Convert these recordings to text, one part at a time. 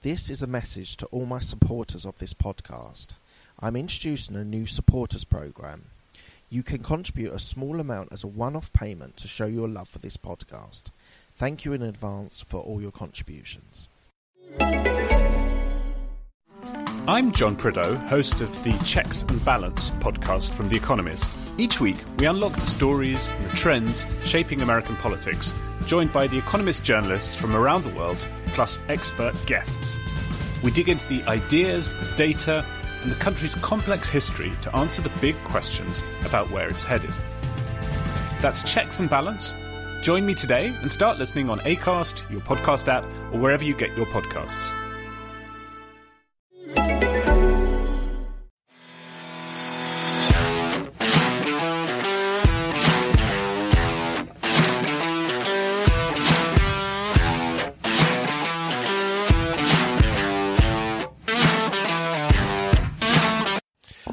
This is a message to all my supporters of this podcast. I'm introducing a new supporters program. You can contribute a small amount as a one-off payment to show your love for this podcast. Thank you in advance for all your contributions. I'm John Prideaux, host of the Checks and Balance podcast from The Economist. Each week, we unlock the stories and the trends shaping American politics, joined by The Economist journalists from around the world, plus expert guests. We dig into the ideas, the data, and the country's complex history to answer the big questions about where it's headed. That's Checks and Balance. Join me today and start listening on Acast, your podcast app, or wherever you get your podcasts.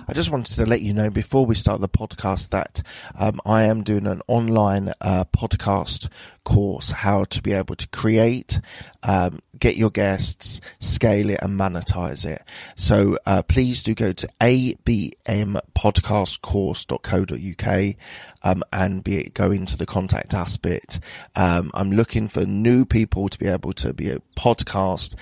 I just wanted to let you know before we start the podcast that I am doing an online podcast course, how to be able to create, get your guests, scale it and monetize it. So please do go to abmpodcastcourse.co.uk and go into the contact us bit. I'm looking for new people to be able to be a podcast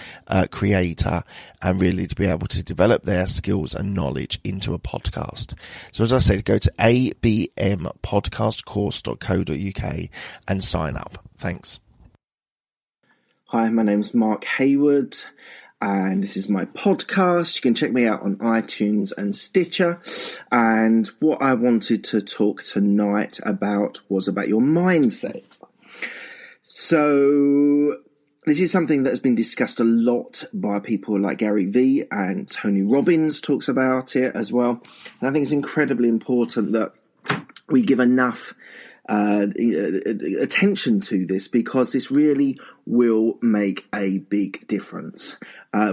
creator and really to be able to develop their skills and knowledge into a podcast. So as I said, go to abmpodcastcourse.co.uk and sign up. Thanks. Hi, my name's Mark Hayward, and this is my podcast. You can check me out on iTunes and Stitcher. And what I wanted to talk tonight about was about your mindset. So this is something that has been discussed a lot by people like Gary Vee, and Tony Robbins talks about it as well. And I think it's incredibly important that we give enough attention to this, because this really will make a big difference.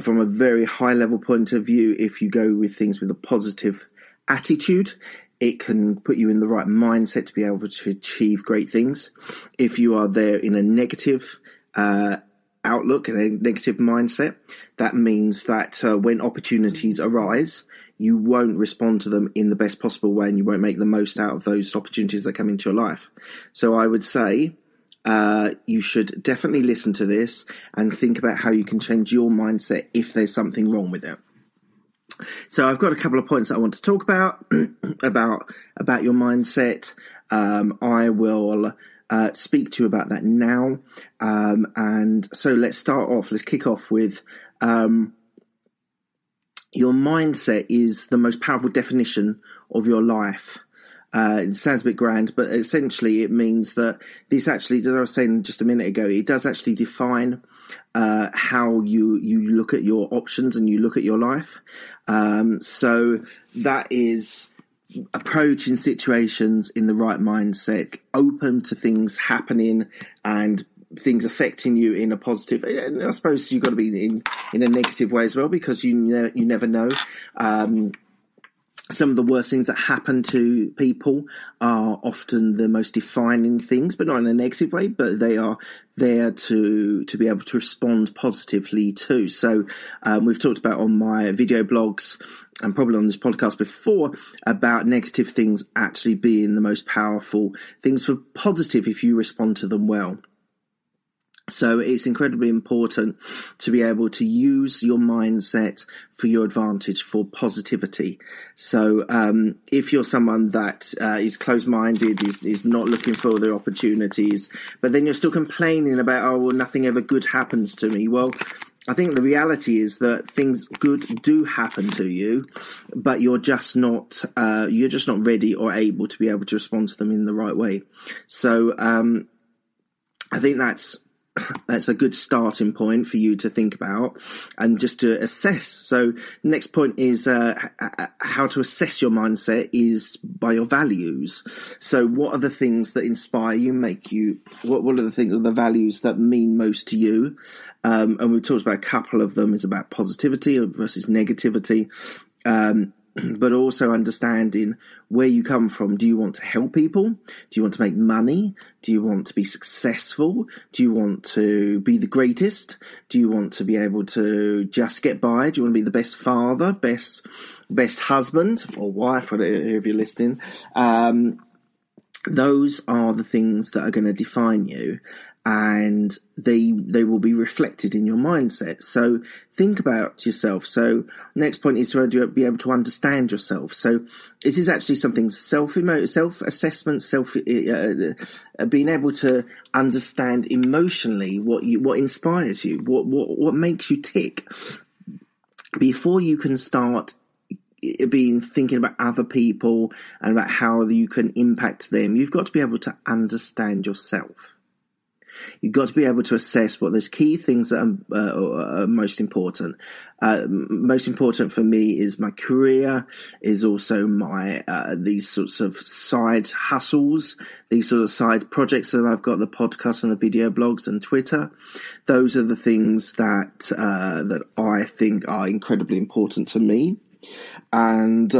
From a very high level point of view, if you go with things with a positive attitude, it can put you in the right mindset to be able to achieve great things. If you are there in a negative outlook and a negative mindset, that means that when opportunities arise, you won't respond to them in the best possible way, and you won't make the most out of those opportunities that come into your life. So I would say you should definitely listen to this and think about how you can change your mindset if there's something wrong with it. So I've got a couple of points that I want to talk about about your mindset. I will speak to you about that now. And so let's kick off with your mindset is the most powerful definition of your life. It sounds a bit grand, but essentially it means that this actually, as I was saying just a minute ago, it does actually define how you look at your options and you look at your life. So that is approaching situations in the right mindset, open to things happening and things affecting you in a positive. And I suppose you've got to be in a negative way as well, because you never know. Some of the worst things that happen to people are often the most defining things, but not in a negative way, but they are there to be able to respond positively too. So we've talked about on my video blogs and probably on this podcast before about negative things actually being the most powerful things for positive if you respond to them well. So it's incredibly important to be able to use your mindset for your advantage, for positivity. So if you're someone that is closed-minded, is not looking for the opportunities, but then you're still complaining about, oh, well, nothing ever good happens to me. Well, I think the reality is that things good do happen to you, but you're just not ready or able to be able to respond to them in the right way. So I think that's a good starting point for you to think about and just to assess. So next point is how to assess your mindset is by your values. So what are the things that inspire you, make you, what are the values that mean most to you? And we've talked about a couple of them. Is about positivity versus negativity. but also understanding where you come from. Do you want to help people? Do you want to make money? Do you want to be successful? Do you want to be the greatest? Do you want to be able to just get by? Do you want to be the best father, best husband or wife, whatever, if you're listening? Those are the things that are going to define you, and they will be reflected in your mindset. So think about yourself. So next point is to be able to understand yourself. So this is actually something self-assessment, being able to understand emotionally what inspires you, what makes you tick, before you can start thinking about other people and about how you can impact them. You've got to be able to understand yourself. You've got to be able to assess what those key things that are most important. Most important for me is my career, is also my these sorts of side hustles, these sort of side projects that I've got, the podcast and the video blogs and Twitter. Those are the things that I think are incredibly important to me. And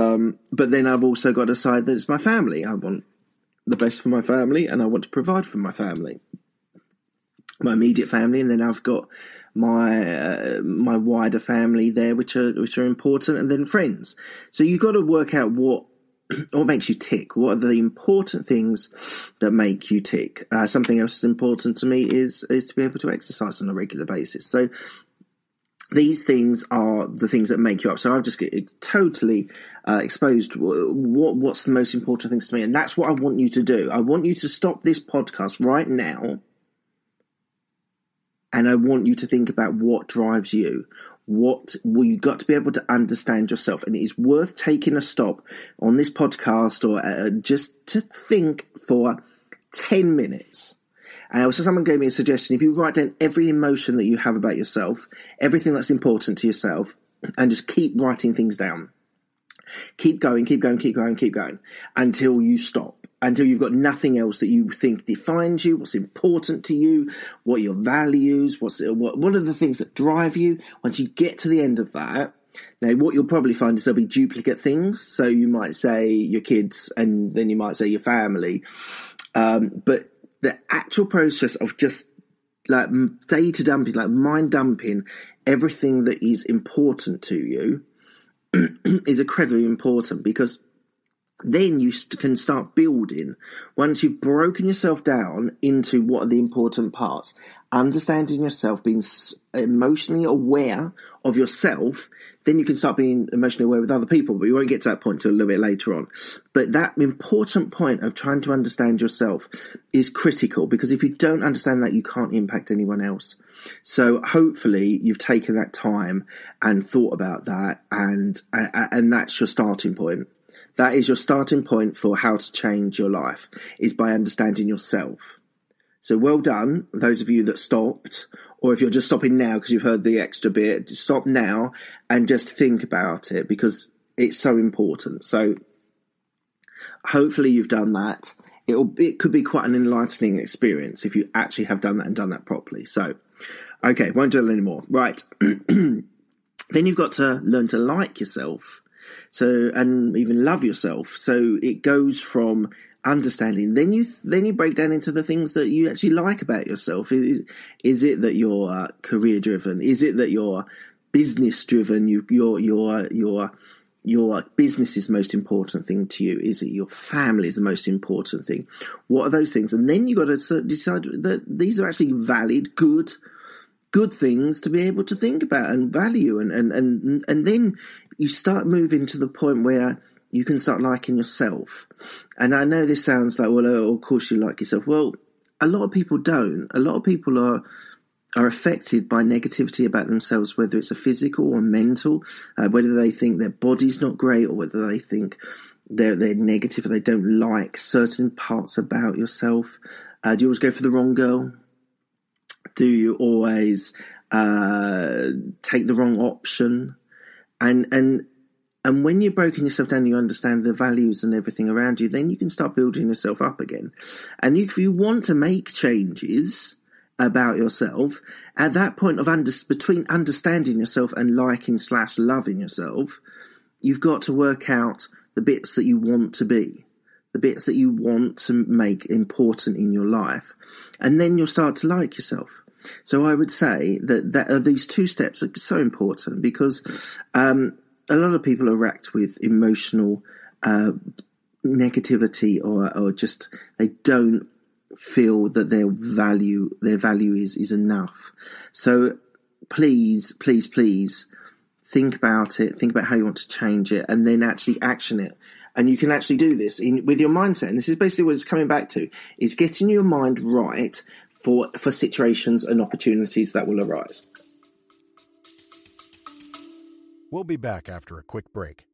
but then I've also got a side that's my family. I want the best for my family, and I want to provide for my family, my immediate family, and then I've got my wider family there, which are important, and then friends. So you've got to work out what makes you tick. What are the important things that make you tick? Something else that's important to me is to be able to exercise on a regular basis. So these things are the things that make you up. So I've just totally exposed what's the most important things to me. And that's what I want you to do. I want you to stop this podcast right now. And I want you to think about what drives you. You've got to be able to understand yourself. And it is worth taking a stop on this podcast or just to think for 10 minutes. And also someone gave me a suggestion. If you write down every emotion that you have about yourself, everything that's important to yourself, and just keep writing things down. Keep going until you stop. Until you've got nothing else that you think defines you, what's important to you, what are your values, what are the things that drive you. Once you get to the end of that, now what you'll probably find is there'll be duplicate things. So you might say your kids, and then you might say your family. But the actual process of just like data dumping, like mind dumping, everything that is important to you is incredibly important, because then you can start building. Once you've broken yourself down into what are the important parts, understanding yourself, being emotionally aware of yourself, then you can start being emotionally aware with other people. But you won't get to that point until a little bit later on. But that important point of trying to understand yourself is critical, because if you don't understand that, you can't impact anyone else. So hopefully you've taken that time and thought about that, and that's your starting point. That is your starting point for how to change your life, is by understanding yourself. So well done, those of you that stopped, or if you're just stopping now because you've heard the extra bit, just stop now and just think about it, because it's so important. So hopefully you've done that. It could be quite an enlightening experience if you actually have done that and done that properly. So, okay, won't do it anymore. Right. Then you've got to learn to like yourself. So, and even love yourself. So it goes from understanding. Then you break down into the things that you actually like about yourself. Is it that you're career driven? Is it that you're business driven? Your business is the most important thing to you. Is it your family is the most important thing? What are those things? And then you've got to decide that these are actually valid, good things to be able to think about and value, and then you start moving to the point where you can start liking yourself. And I know this sounds like, well, of course you like yourself. Well, a lot of people don't. A lot of people are affected by negativity about themselves, whether it's a physical or mental, whether they think their body's not great, or whether they think they're negative or they don't like certain parts about yourself. Do you always go for the wrong girl? Do you always take the wrong option? And when you've broken yourself down, you understand the values and everything around you, then you can start building yourself up again. And if you want to make changes about yourself, at that point of between understanding yourself and liking/loving yourself, you've got to work out the bits that you want to be, the bits that you want to make important in your life, and then you'll start to like yourself. So I would say that these two steps are so important, because a lot of people are racked with emotional negativity, or just they don't feel that their value is enough. So please think about it, think about how you want to change it, and then actually action it. And you can actually do this with your mindset. And this is basically what it's coming back to, is getting your mind right for situations and opportunities that will arise. We'll be back after a quick break.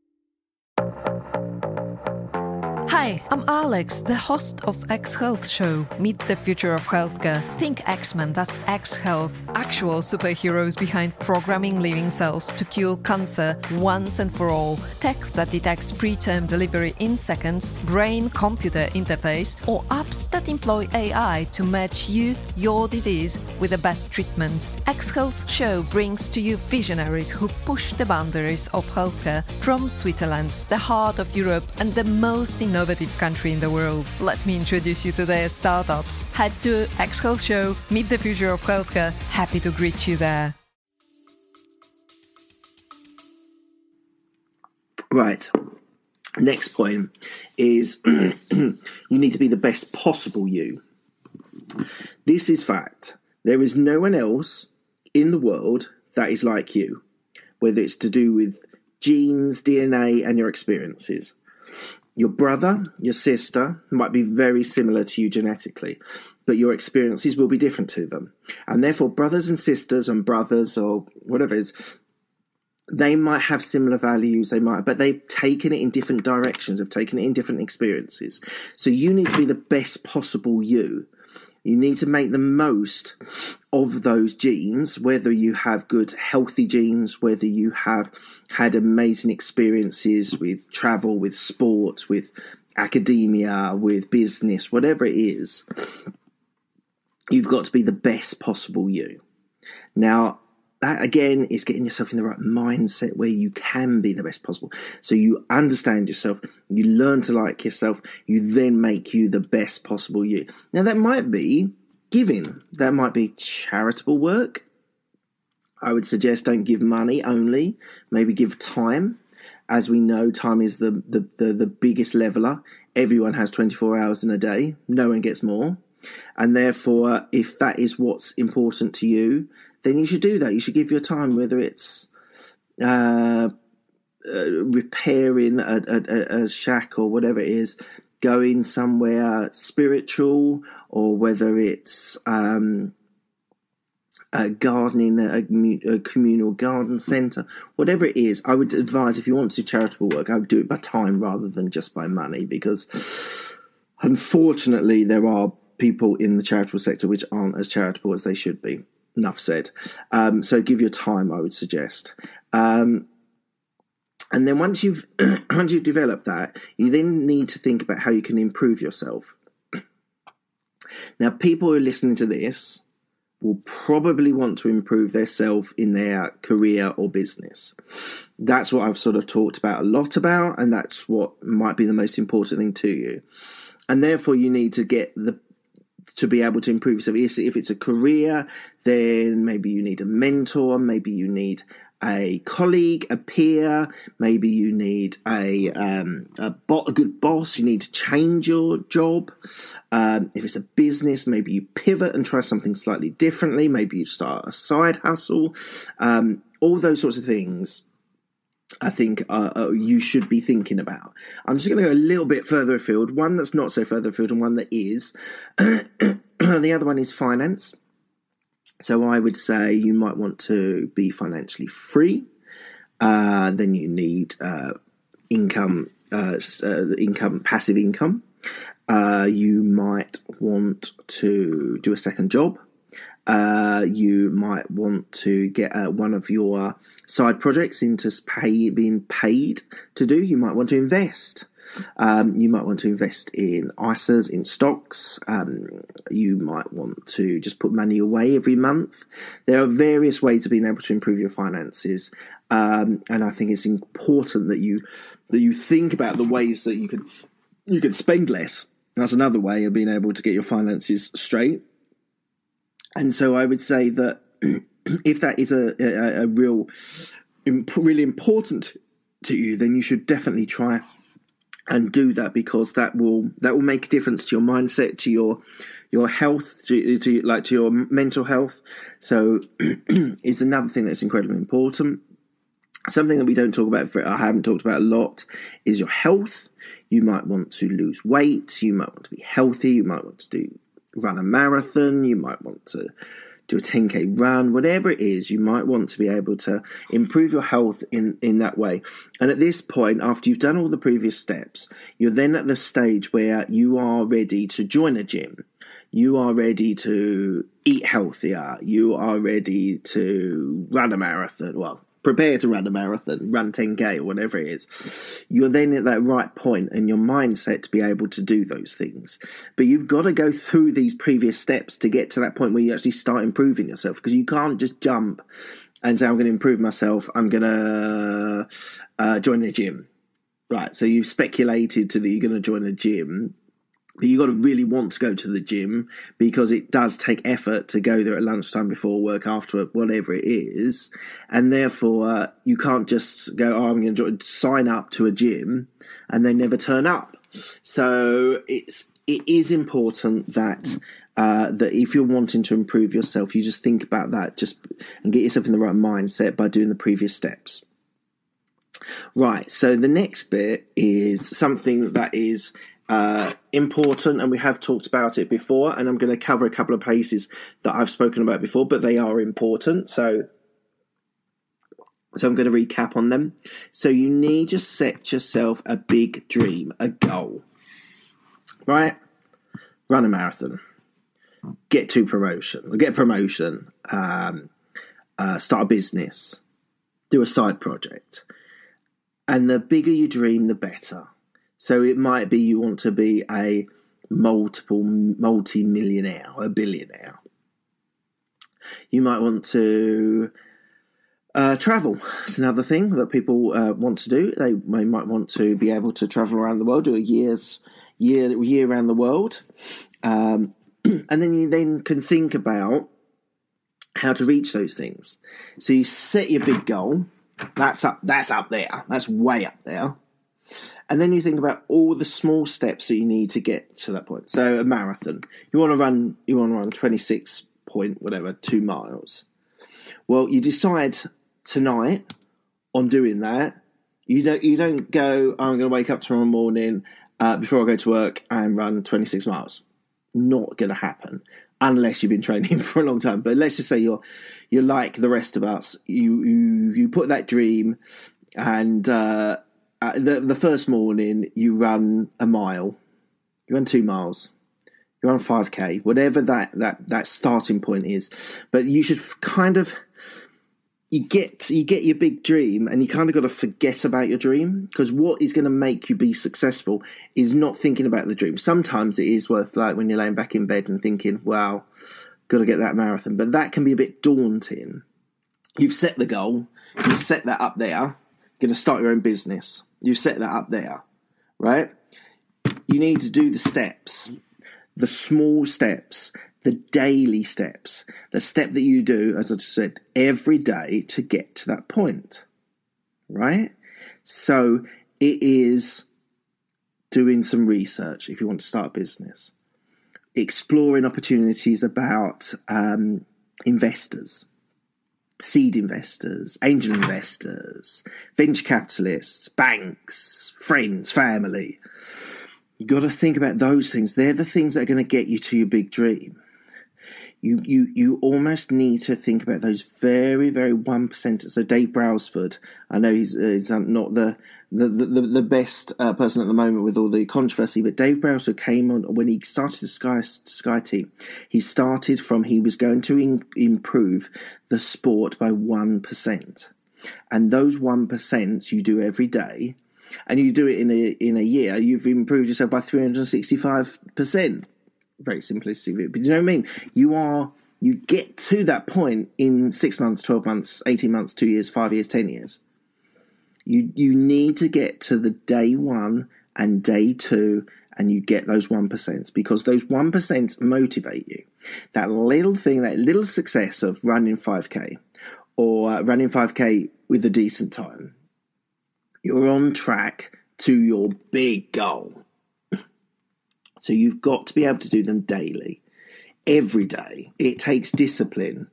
Hi, I'm Alex, the host of X Health Show. Meet the future of healthcare. Think X-Men, that's X Health. Actual superheroes behind programming living cells to cure cancer once and for all. Tech that detects preterm delivery in seconds, brain-computer interface, or apps that employ AI to match you, your disease, with the best treatment. X Health Show brings to you visionaries who push the boundaries of healthcare from Switzerland, the heart of Europe and the most innovative country in the world. Let me introduce you to their startups. Head to X Health Show, meet the future of healthcare. Happy to greet you there. Right. Next point is you need to be the best possible you. This is fact. There is no one else in the world that is like you, whether it's to do with genes, DNA, and your experiences. Your brother, your sister might be very similar to you genetically, but your experiences will be different to them. And therefore, brothers and sisters and brothers or whatever it is, they might have similar values, but they've taken it in different directions, have taken it in different experiences. So you need to be the best possible you. You need to make the most of those genes, whether you have good, healthy genes, whether you have had amazing experiences with travel, with sport, with academia, with business, whatever it is. You've got to be the best possible you. Now, that again is getting yourself in the right mindset where you can be the best possible. So you understand yourself, you learn to like yourself, you then make you the best possible you. Now that might be giving, that might be charitable work. I would suggest don't give money only, maybe give time. As we know, time is the biggest leveler. Everyone has 24 hours in a day, no one gets more. And therefore, if that is what's important to you, then you should do that. You should give your time, whether it's repairing a shack or whatever it is, going somewhere spiritual, or whether it's gardening, a communal garden centre, whatever it is. I would advise, if you want to do charitable work, I would do it by time rather than just by money, because unfortunately there are people in the charitable sector which aren't as charitable as they should be. Enough said. So give your time, I would suggest. And then once you've developed that, you then need to think about how you can improve yourself. Now, people who are listening to this will probably want to improve their self in their career or business. That's what I've sort of talked about a lot about, and that's what might be the most important thing to you. And therefore, you need to to be able to improve yourself. If it's a career, then maybe you need a mentor, maybe you need a colleague, a peer, maybe you need a good boss, you need to change your job. If it's a business, maybe you pivot and try something slightly differently, maybe you start a side hustle. All those sorts of things, I think you should be thinking about. I'm just going to go a little bit further afield, one that's not so further afield and one that is. The other one is finance. So I would say you might want to be financially free. Then you need income, passive income. You might want to do a second job. You might want to get one of your side projects into being paid to do. You might want to invest. You might want to invest in ISAs, in stocks. You might want to just put money away every month. There are various ways of being able to improve your finances, and I think it's important that you think about the ways that you can spend less. That's another way of being able to get your finances straight. And so I would say that if that is a really important to you, then you should definitely try and do that, because that will make a difference to your mindset, to your health, to your mental health. So it's another thing that's incredibly important. Something that we don't talk about, I haven't talked about a lot, is your health. You might want to lose weight. You might want to be healthy. You might want to run a marathon. You might want to do a 10K run. Whatever it is, you might want to be able to improve your health in that way. And at this point, after you've done all the previous steps, you're then at the stage where you are ready to join a gym. You are ready to eat healthier. You are ready to run a marathon. Well, prepare to run a marathon, run 10K or whatever it is. You're then at that right point in your mindset to be able to do those things. But you've got to go through these previous steps to get to that point where you actually start improving yourself, because you can't just jump and say, I'm going to improve myself, I'm going to join a gym. Right, so you've speculated that you're going to join a gym, but you've got to really want to go to the gym, because it does take effort to go there at lunchtime, before work, after work, whatever it is. And therefore, you can't just go, I'm going to sign up to a gym, and they never turn up. So it is important that that if you're wanting to improve yourself, you just think about that and get yourself in the right mindset by doing the previous steps. Right, so the next bit is something that is important, and we have talked about it before, and I'm going to cover a couple of places that I've spoken about before, but they are important, so I'm going to recap on them. So you need to set yourself a big dream, a goal, right? Run a marathon, get a promotion, start a business, do a side project, and the bigger you dream, the better. So it might be you want to be a multi-millionaire, a billionaire. You might want to travel. It's another thing that people want to do. They might want to be able to travel around the world, do a year around the world. And then you then can think about how to reach those things. So you set your big goal. That's up there. That's way up there. And then you think about all the small steps that you need to get to that point. So a marathon, you want to run 2 miles. Well, you decide tonight on doing that. You don't go, I'm going to wake up tomorrow morning before I go to work and run 26 miles. Not going to happen unless you've been training for a long time. But let's just say you're like the rest of us. You put that dream, and the first morning you run a mile, you run 2 miles, you run 5K, whatever that starting point is. But you should kind of you get your big dream, and you kind of got to forget about your dream, because what is going to make you be successful is not thinking about the dream. Sometimes it is worth, like when you're laying back in bed and thinking, wow, got to get that marathon, but that can be a bit daunting. You've set the goal, you've set that up there. You're going to start your own business. You've set that up there, right? You need to do the steps, the small steps, the daily steps, the step that you do, as I just said, every day to get to that point, right? So it is doing some research if you want to start a business, exploring opportunities about investors, seed investors, angel investors, venture capitalists, banks, friends, family. You've got to think about those things. They're the things that are going to get you to your big dream. You almost need to think about those very, very 1%. So Dave Brailsford, I know he's not the best person at the moment with all the controversy, but Dave Brailsford came on when he started the Sky team. He started from he was going to improve the sport by 1%, and those 1% you do every day. and you do it in a year, you've improved yourself by 365%. Very simplistic, but you know what I mean? You get to that point in 6 months, 12 months, 18 months, 2 years, 5 years, 10 years. You need to get to the day 1 and day 2, and you get those 1%, because those 1% motivate you. That little thing, that little success of running 5K, or running 5K with a decent time, you're on track to your big goal. So you've got to be able to do them daily, every day. It takes discipline.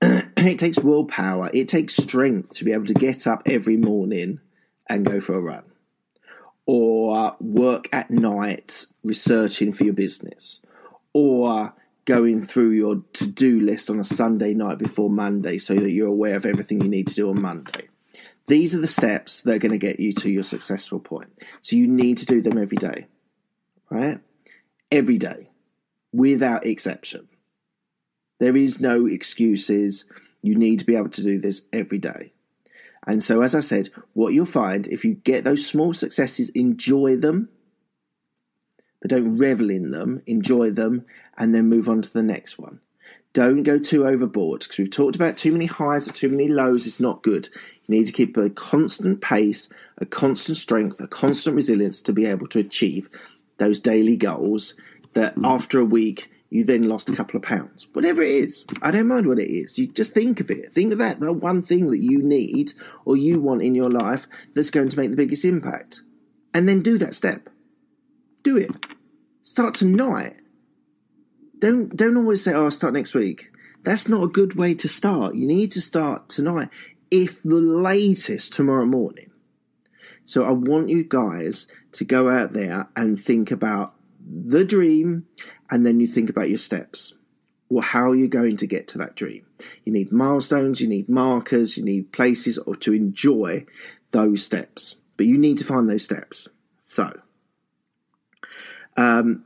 It takes willpower. It takes strength to be able to get up every morning and go for a run, or work at night researching for your business, or going through your to-do list on a Sunday night before Monday so that you're aware of everything you need to do on Monday. These are the steps that are going to get you to your successful point. So you need to do them every day, right? Every day, without exception. There is no excuses. You need to be able to do this every day. And so, as I said, what you'll find, if you get those small successes, enjoy them, but don't revel in them, enjoy them, and then move on to the next one. Don't go too overboard, because we've talked about too many highs or too many lows. It's not good. You need to keep a constant pace, a constant strength, a constant resilience to be able to achieve those daily goals that after a week, you then lost a couple of pounds. Whatever it is, I don't mind what it is. You just think of it. Think of that, the one thing that you need or you want in your life that's going to make the biggest impact. And then do that step. Do it. Start tonight. Don't always say, I'll start next week. That's not a good way to start. You need to start tonight, if the latest tomorrow morning. So I want you guys to go out there and think about the dream, and then you think about your steps. Well, how are you going to get to that dream? You need milestones, you need markers, you need places or to enjoy those steps. But you need to find those steps. So, and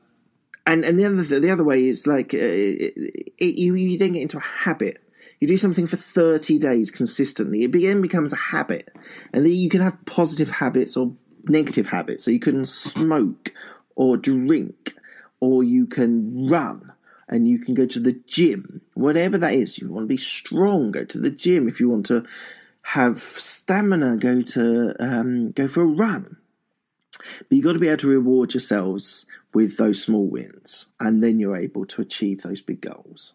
the other way is like you then get into a habit. You do something for 30 days consistently. It then becomes a habit, and then you can have positive habits or negative habits. So you can smoke or drink, or you can run, and you can go to the gym, whatever that is. You want to be strong, go to the gym. If you want to have stamina, go for a run. But you've got to be able to reward yourselves with those small wins, and then you're able to achieve those big goals.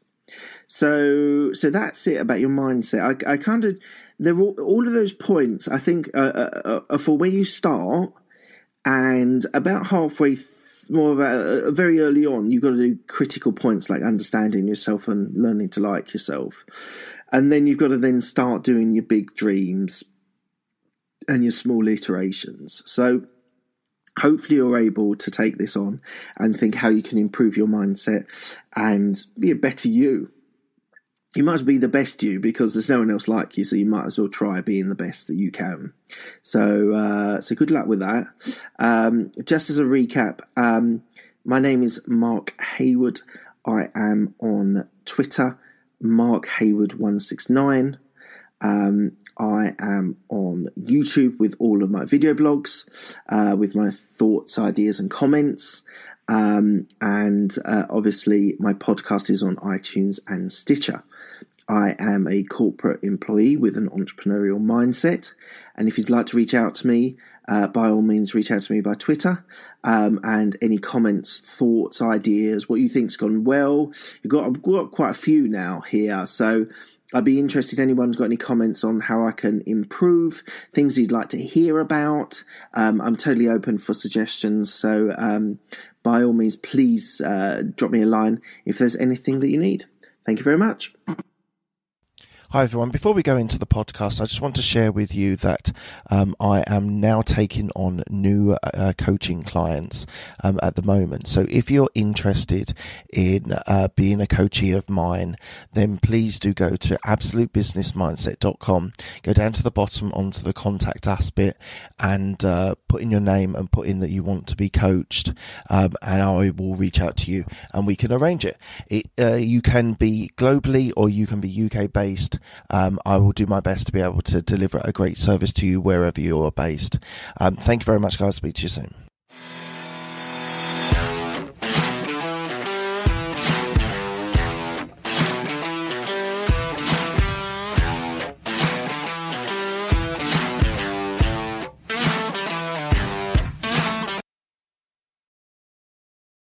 So that's it about your mindset. I kind of, all of those points, I think, are for where you start. And about halfway, very early on, you've got to do critical points like understanding yourself and learning to like yourself. And then you've got to then start doing your big dreams and your small iterations. So hopefully you're able to take this on and think how you can improve your mindset and be a better you. You might as well be the best you, because there's no one else like you, so you might as well try being the best that you can. So good luck with that. Just as a recap, my name is Mark Hayward. I am on Twitter, Mark Hayward 169. I am on YouTube with all of my video blogs, with my thoughts, ideas and comments. And obviously my podcast is on iTunes and Stitcher. I am a corporate employee with an entrepreneurial mindset. And if you'd like to reach out to me, by all means, reach out to me by Twitter. And any comments, thoughts, ideas, what you think's gone well. I've got quite a few now here. So I'd be interested if anyone's got any comments on how I can improve, things you'd like to hear about. I'm totally open for suggestions. So by all means, please drop me a line if there's anything that you need. Thank you very much. Hi everyone, before we go into the podcast, I just want to share with you that I am now taking on new coaching clients at the moment. So if you're interested in being a coachee of mine, then please do go to absolutebusinessmindset.com, go down to the bottom onto the contact us bit, and put in your name and put in that you want to be coached, and I will reach out to you and we can arrange it. You can be globally or you can be UK based. I will do my best to be able to deliver a great service to you wherever you are based. Thank you very much, guys. Speak to you soon.